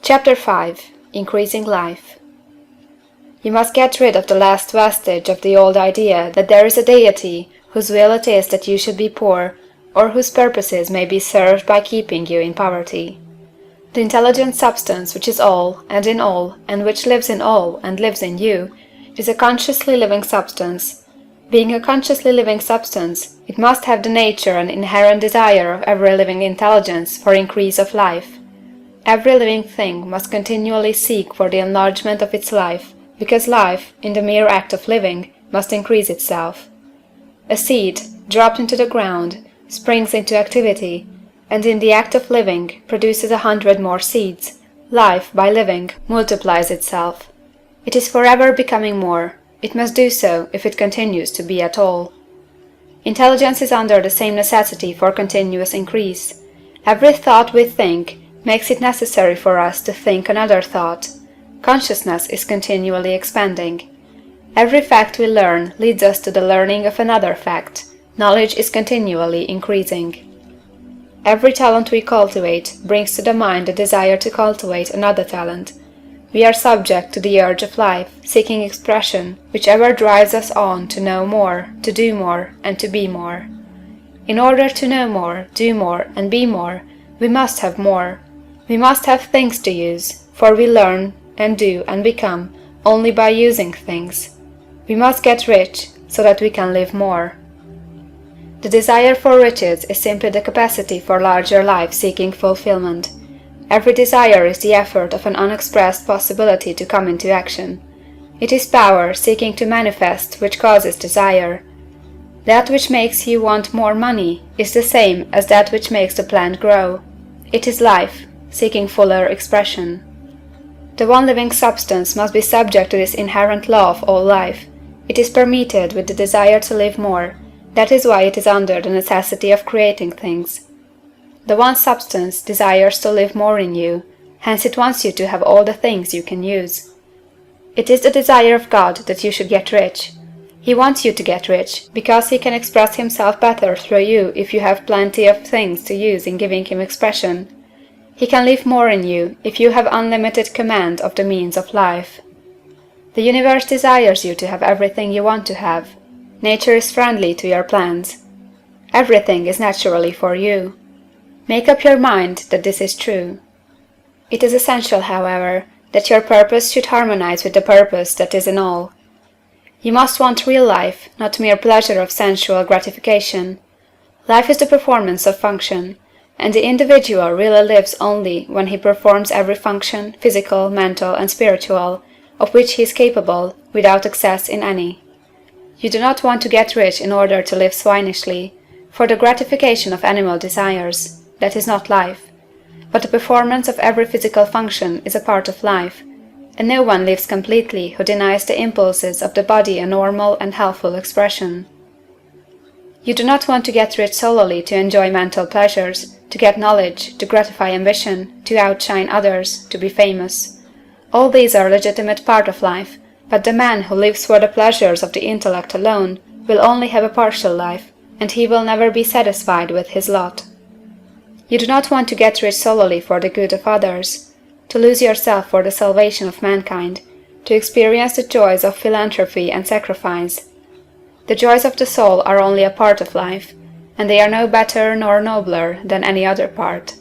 Chapter 5. Increasing Life. You must get rid of the last vestige of the old idea that there is a deity whose will it is that you should be poor, or whose purposes may be served by keeping you in poverty. The intelligent substance which is all, and in all, and which lives in all, and lives in you, is a consciously living substance. Being a consciously living substance, it must have the nature and inherent desire of every living intelligence for increase of life. Every living thing must continually seek for the enlargement of its life, because life, in the mere act of living, must increase itself. A seed, dropped into the ground, springs into activity, and in the act of living produces 100 more seeds. Life, by living, multiplies itself. It is forever becoming more. It must do so if it continues to be at all. Intelligence is under the same necessity for continuous increase. Every thought we think makes it necessary for us to think another thought. Consciousness is continually expanding. Every fact we learn leads us to the learning of another fact. Knowledge is continually increasing. Every talent we cultivate brings to the mind the desire to cultivate another talent. We are subject to the urge of life, seeking expression, which ever drives us on to know more, to do more, and to be more. In order to know more, do more, and be more, we must have more. We must have things to use, for we learn and do and become only by using things. We must get rich so that we can live more. The desire for riches is simply the capacity for larger life seeking fulfillment. Every desire is the effort of an unexpressed possibility to come into action. It is power seeking to manifest which causes desire. That which makes you want more money is the same as that which makes the plant grow. It is life, seeking fuller expression. The one living substance must be subject to this inherent law of all life. It is permeated with the desire to live more. That is why it is under the necessity of creating things. The one substance desires to live more in you, hence it wants you to have all the things you can use. It is the desire of God that you should get rich. He wants you to get rich, because he can express himself better through you if you have plenty of things to use in giving him expression. He can live more in you if you have unlimited command of the means of life. The universe desires you to have everything you want to have. Nature is friendly to your plans. Everything is naturally for you. Make up your mind that this is true. It is essential, however, that your purpose should harmonize with the purpose that is in all. You must want real life, not mere pleasure of sensual gratification. Life is the performance of function, and the individual really lives only when he performs every function, physical, mental, and spiritual, of which he is capable, without excess in any. You do not want to get rich in order to live swinishly, for the gratification of animal desires. That is not life. But the performance of every physical function is a part of life, and no one lives completely who denies the impulses of the body a normal and healthful expression. You do not want to get rich solely to enjoy mental pleasures, to get knowledge, to gratify ambition, to outshine others, to be famous. All these are a legitimate part of life, but the man who lives for the pleasures of the intellect alone will only have a partial life, and he will never be satisfied with his lot. You do not want to get rich solely for the good of others, to lose yourself for the salvation of mankind, to experience the joys of philanthropy and sacrifice. The joys of the soul are only a part of life, and they are no better nor nobler than any other part.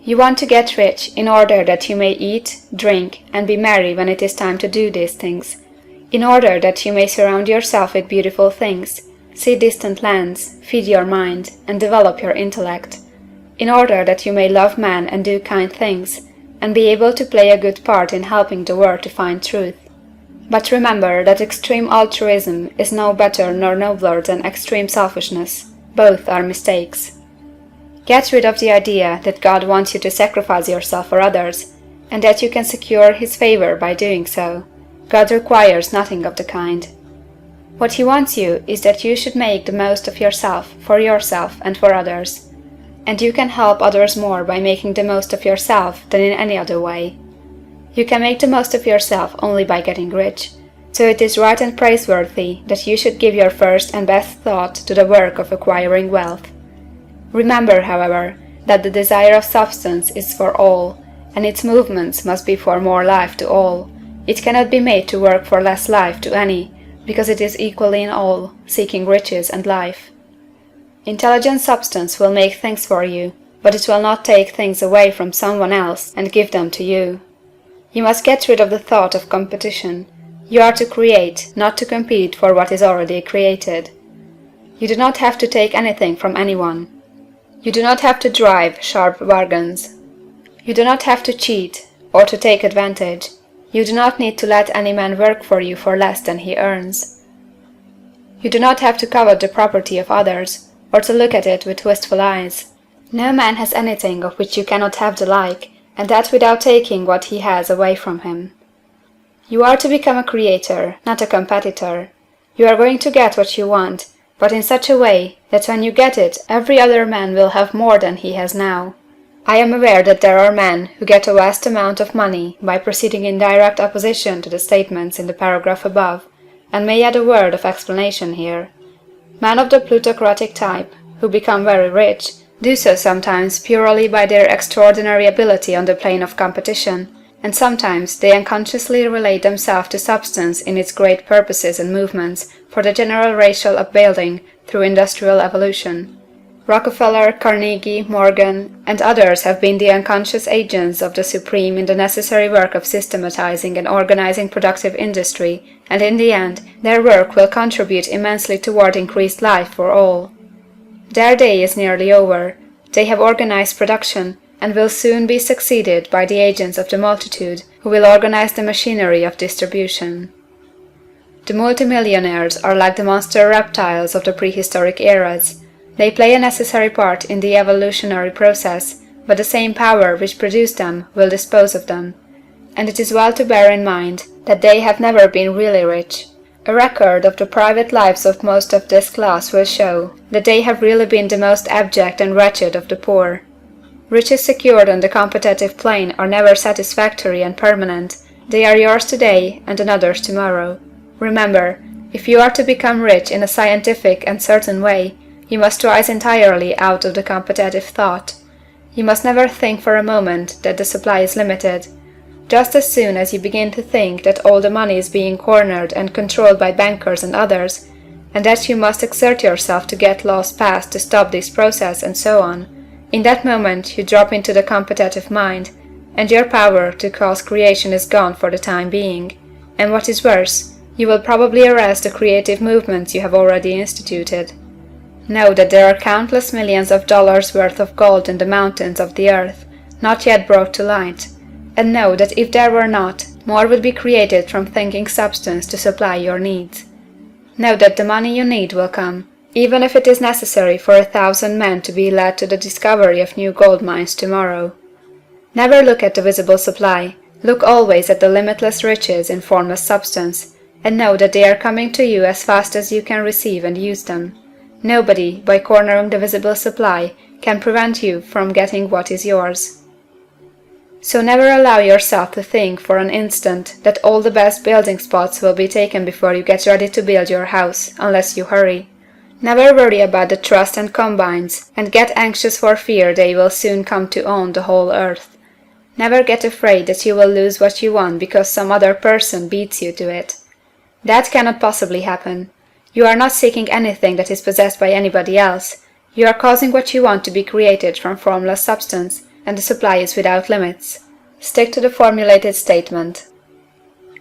You want to get rich in order that you may eat, drink, and be merry when it is time to do these things, in order that you may surround yourself with beautiful things, see distant lands, feed your mind, and develop your intellect, in order that you may love man and do kind things, and be able to play a good part in helping the world to find truth. But remember that extreme altruism is no better nor nobler than extreme selfishness. Both are mistakes. Get rid of the idea that God wants you to sacrifice yourself for others, and that you can secure his favor by doing so. God requires nothing of the kind. What he wants you is that you should make the most of yourself, for yourself and for others. And you can help others more by making the most of yourself than in any other way. You can make the most of yourself only by getting rich, so it is right and praiseworthy that you should give your first and best thought to the work of acquiring wealth. Remember, however, that the desire of substance is for all, and its movements must be for more life to all. It cannot be made to work for less life to any, because it is equally in all, seeking riches and life. Intelligent substance will make things for you, but it will not take things away from someone else and give them to you. You must get rid of the thought of competition. You are to create, not to compete for what is already created. You do not have to take anything from anyone. You do not have to drive sharp bargains. You do not have to cheat, or to take advantage. You do not need to let any man work for you for less than he earns. You do not have to covet the property of others, or to look at it with wistful eyes. No man has anything of which you cannot have the like, and that without taking what he has away from him. You are to become a creator, not a competitor. You are going to get what you want, but in such a way that when you get it every other man will have more than he has now. I am aware that there are men who get a vast amount of money by proceeding in direct opposition to the statements in the paragraph above, and may add a word of explanation here. Men of the plutocratic type, who become very rich, do so sometimes purely by their extraordinary ability on the plane of competition, and sometimes they unconsciously relate themselves to substance in its great purposes and movements for the general racial upbuilding through industrial evolution. Rockefeller, Carnegie, Morgan, and others have been the unconscious agents of the supreme in the necessary work of systematizing and organizing productive industry, and in the end, their work will contribute immensely toward increased life for all. Their day is nearly over. They have organized production, and will soon be succeeded by the agents of the multitude, who will organize the machinery of distribution. The multimillionaires are like the monster reptiles of the prehistoric eras. They play a necessary part in the evolutionary process, but the same power which produced them will dispose of them. And it is well to bear in mind that they have never been really rich. A record of the private lives of most of this class will show that they have really been the most abject and wretched of the poor. Riches secured on the competitive plane are never satisfactory and permanent. They are yours today and another's tomorrow. Remember, if you are to become rich in a scientific and certain way, you must rise entirely out of the competitive thought. You must never think for a moment that the supply is limited. Just as soon as you begin to think that all the money is being cornered and controlled by bankers and others, and that you must exert yourself to get laws passed to stop this process and so on, in that moment you drop into the competitive mind, and your power to cause creation is gone for the time being, and what is worse, you will probably arrest the creative movements you have already instituted. Know that there are countless millions of dollars worth of gold in the mountains of the earth, not yet brought to light, and know that if there were not, more would be created from thinking substance to supply your needs. Know that the money you need will come, even if it is necessary for 1,000 men to be led to the discovery of new gold mines tomorrow. Never look at the visible supply, look always at the limitless riches in formless substance, and know that they are coming to you as fast as you can receive and use them. Nobody, by cornering the visible supply, can prevent you from getting what is yours. So never allow yourself to think for an instant that all the best building spots will be taken before you get ready to build your house, unless you hurry. Never worry about the trust and combines, and get anxious for fear they will soon come to own the whole earth. Never get afraid that you will lose what you want because some other person beats you to it. That cannot possibly happen. You are not seeking anything that is possessed by anybody else. You are causing what you want to be created from formless substance, and the supply is without limits. Stick to the formulated statement.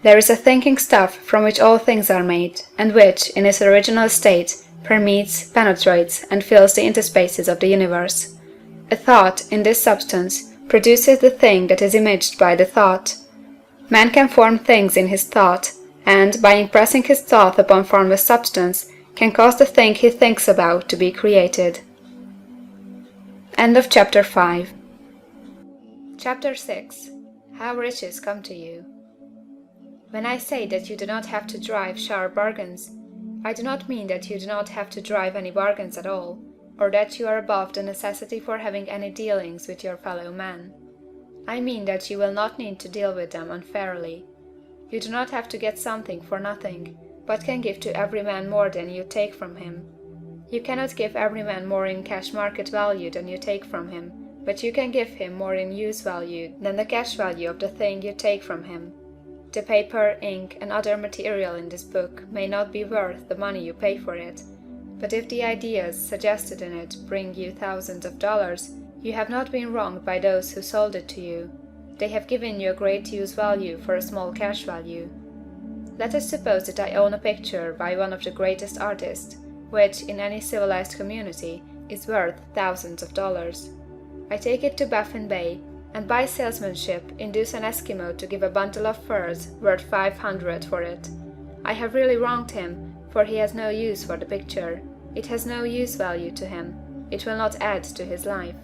There is a thinking stuff from which all things are made, and which, in its original state, permeates, penetrates, and fills the interspaces of the universe. A thought, in this substance, produces the thing that is imaged by the thought. Man can form things in his thought, and, by impressing his thought upon formless substance, can cause the thing he thinks about to be created. End of Chapter 5. Chapter 6. How Riches Come to You. When I say that you do not have to drive sharp bargains, I do not mean that you do not have to drive any bargains at all, or that you are above the necessity for having any dealings with your fellow men. I mean that you will not need to deal with them unfairly. You do not have to get something for nothing, but can give to every man more than you take from him. You cannot give every man more in cash market value than you take from him, but you can give him more in use value than the cash value of the thing you take from him. The paper, ink, and other material in this book may not be worth the money you pay for it, but if the ideas suggested in it bring you thousands of dollars, you have not been wronged by those who sold it to you. They have given you a great use value for a small cash value. Let us suppose that I own a picture by one of the greatest artists, which, in any civilized community, is worth thousands of dollars. I take it to Baffin Bay, and by salesmanship induce an Eskimo to give a bundle of furs worth 500 for it. I have really wronged him, for he has no use for the picture. It has no use value to him. It will not add to his life.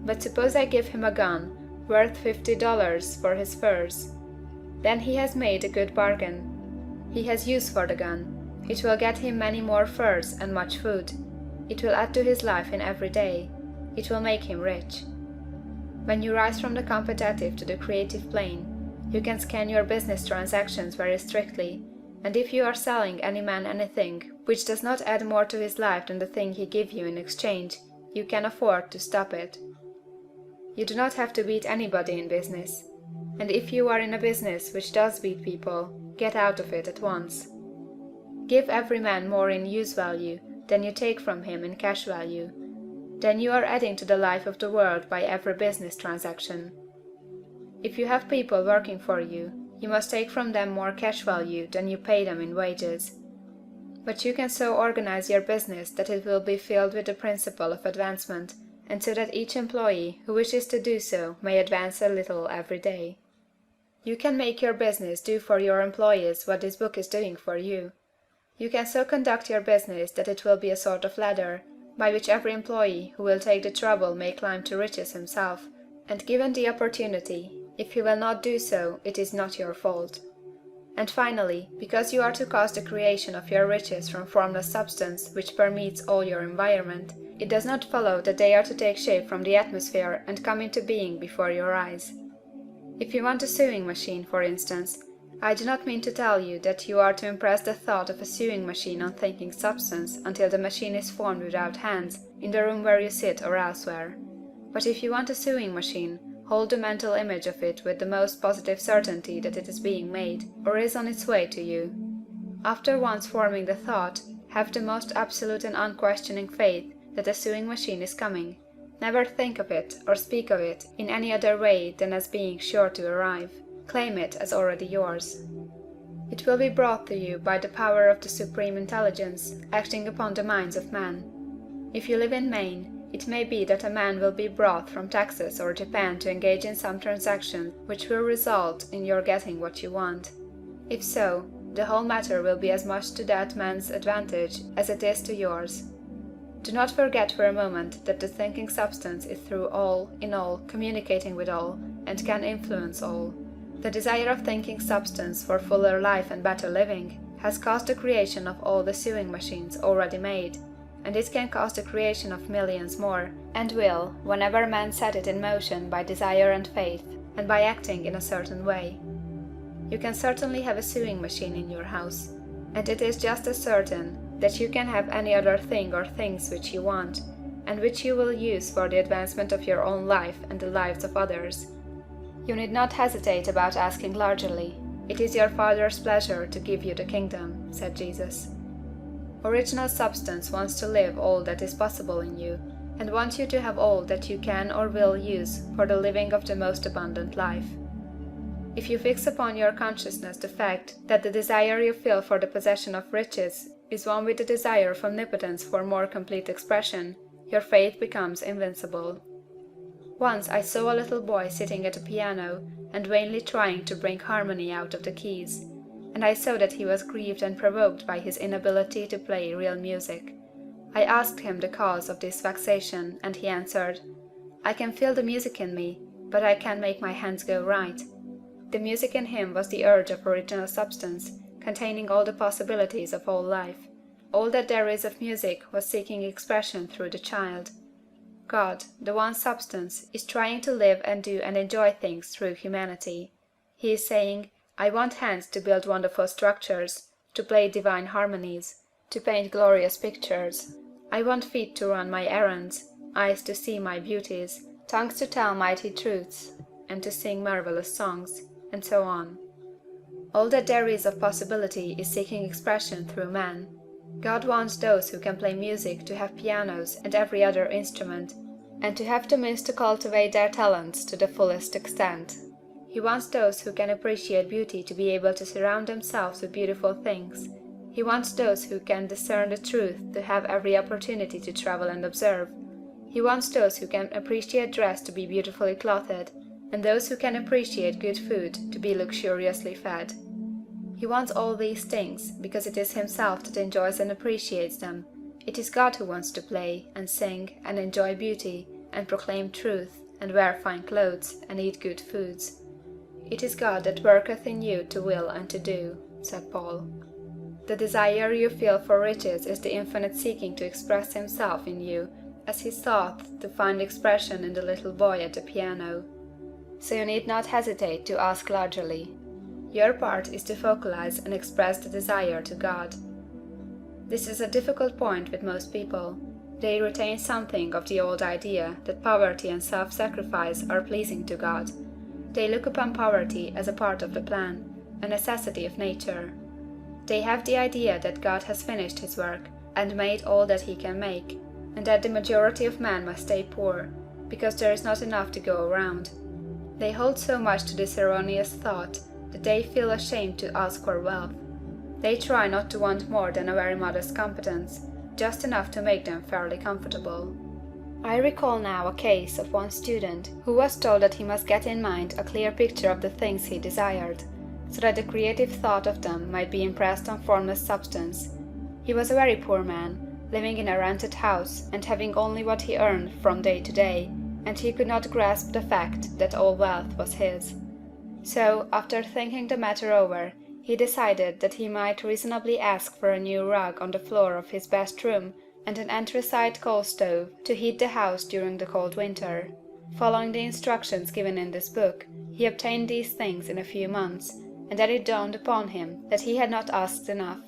But suppose I give him a gun, worth $50 for his furs. Then he has made a good bargain. He has use for the gun. It will get him many more furs and much food. It will add to his life in every day. It will make him rich. When you rise from the competitive to the creative plane, you can scan your business transactions very strictly, and if you are selling any man anything which does not add more to his life than the thing he gives you in exchange, you can afford to stop it. You do not have to beat anybody in business, and if you are in a business which does beat people, get out of it at once. Give every man more in use value than you take from him in cash value. Then you are adding to the life of the world by every business transaction. If you have people working for you, you must take from them more cash value than you pay them in wages. But you can so organize your business that it will be filled with the principle of advancement, and so that each employee who wishes to do so may advance a little every day. You can make your business do for your employees what this book is doing for you. You can so conduct your business that it will be a sort of ladder, by which every employee who will take the trouble may climb to riches himself, and given the opportunity, if he will not do so, it is not your fault. And finally, because you are to cause the creation of your riches from formless substance which permeates all your environment, it does not follow that they are to take shape from the atmosphere and come into being before your eyes. If you want a sewing machine, for instance, I do not mean to tell you that you are to impress the thought of a sewing machine on thinking substance until the machine is formed without hands, in the room where you sit or elsewhere. But if you want a sewing machine, hold the mental image of it with the most positive certainty that it is being made, or is on its way to you. After once forming the thought, have the most absolute and unquestioning faith that a sewing machine is coming. Never think of it or speak of it in any other way than as being sure to arrive. Claim it as already yours. It will be brought to you by the power of the Supreme Intelligence acting upon the minds of men. If you live in Maine, it may be that a man will be brought from Texas or Japan to engage in some transaction which will result in your getting what you want. If so, the whole matter will be as much to that man's advantage as it is to yours. Do not forget for a moment that the thinking substance is through all, in all, communicating with all, and can influence all. The desire of thinking substance for fuller life and better living has caused the creation of all the sewing machines already made, and it can cause the creation of millions more, and will, whenever man set it in motion by desire and faith, and by acting in a certain way. You can certainly have a sewing machine in your house, and it is just as certain that you can have any other thing or things which you want, and which you will use for the advancement of your own life and the lives of others. You need not hesitate about asking largely. It is your Father's pleasure to give you the kingdom, said Jesus. Original substance wants to live all that is possible in you, and wants you to have all that you can or will use for the living of the most abundant life. If you fix upon your consciousness the fact that the desire you feel for the possession of riches is one with the desire of omnipotence for more complete expression, your faith becomes invincible. Once I saw a little boy sitting at a piano and vainly trying to bring harmony out of the keys, and I saw that he was grieved and provoked by his inability to play real music. I asked him the cause of this vexation, and he answered, "I can feel the music in me, but I can't make my hands go right." The music in him was the urge of original substance, containing all the possibilities of all life. All that there is of music was seeking expression through the child. God, the one substance, is trying to live and do and enjoy things through humanity. He is saying, I want hands to build wonderful structures, to play divine harmonies, to paint glorious pictures. I want feet to run my errands, eyes to see my beauties, tongues to tell mighty truths, and to sing marvelous songs, and so on. All that there is of possibility is seeking expression through man. God wants those who can play music to have pianos and every other instrument, and to have the means to cultivate their talents to the fullest extent. He wants those who can appreciate beauty to be able to surround themselves with beautiful things. He wants those who can discern the truth to have every opportunity to travel and observe. He wants those who can appreciate dress to be beautifully clothed, and those who can appreciate good food to be luxuriously fed. He wants all these things because it is himself that enjoys and appreciates them. It is God who wants to play, and sing, and enjoy beauty, and proclaim truth, and wear fine clothes, and eat good foods. It is God that worketh in you to will and to do, said Paul. The desire you feel for riches is the infinite seeking to express himself in you, as he sought to find expression in the little boy at the piano. So you need not hesitate to ask largely. Your part is to focalize and express the desire to God. This is a difficult point with most people. They retain something of the old idea that poverty and self-sacrifice are pleasing to God. They look upon poverty as a part of the plan, a necessity of nature. They have the idea that God has finished his work and made all that he can make, and that the majority of men must stay poor, because there is not enough to go around. They hold so much to this erroneous thought that they feel ashamed to ask for wealth. They try not to want more than a very modest competence, just enough to make them fairly comfortable. I recall now a case of one student who was told that he must get in mind a clear picture of the things he desired, so that the creative thought of them might be impressed on formless substance. He was a very poor man, living in a rented house and having only what he earned from day to day, and he could not grasp the fact that all wealth was his. So, after thinking the matter over, he decided that he might reasonably ask for a new rug on the floor of his best room and an anthracite coal stove to heat the house during the cold winter. Following the instructions given in this book, he obtained these things in a few months, and then it dawned upon him that he had not asked enough.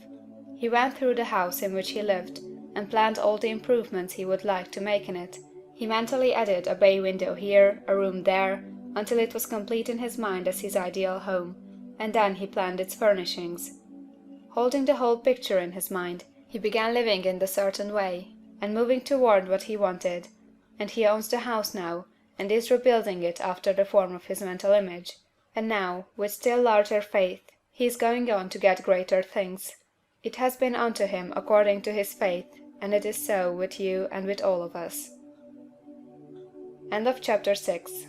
He went through the house in which he lived, and planned all the improvements he would like to make in it. He mentally added a bay window here, a room there, until it was complete in his mind as his ideal home, and then he planned its furnishings. Holding the whole picture in his mind, he began living in the certain way, and moving toward what he wanted, and he owns the house now, and is rebuilding it after the form of his mental image, and now, with still larger faith, he is going on to get greater things. It has been unto him according to his faith, and it is so with you and with all of us. End of chapter 6.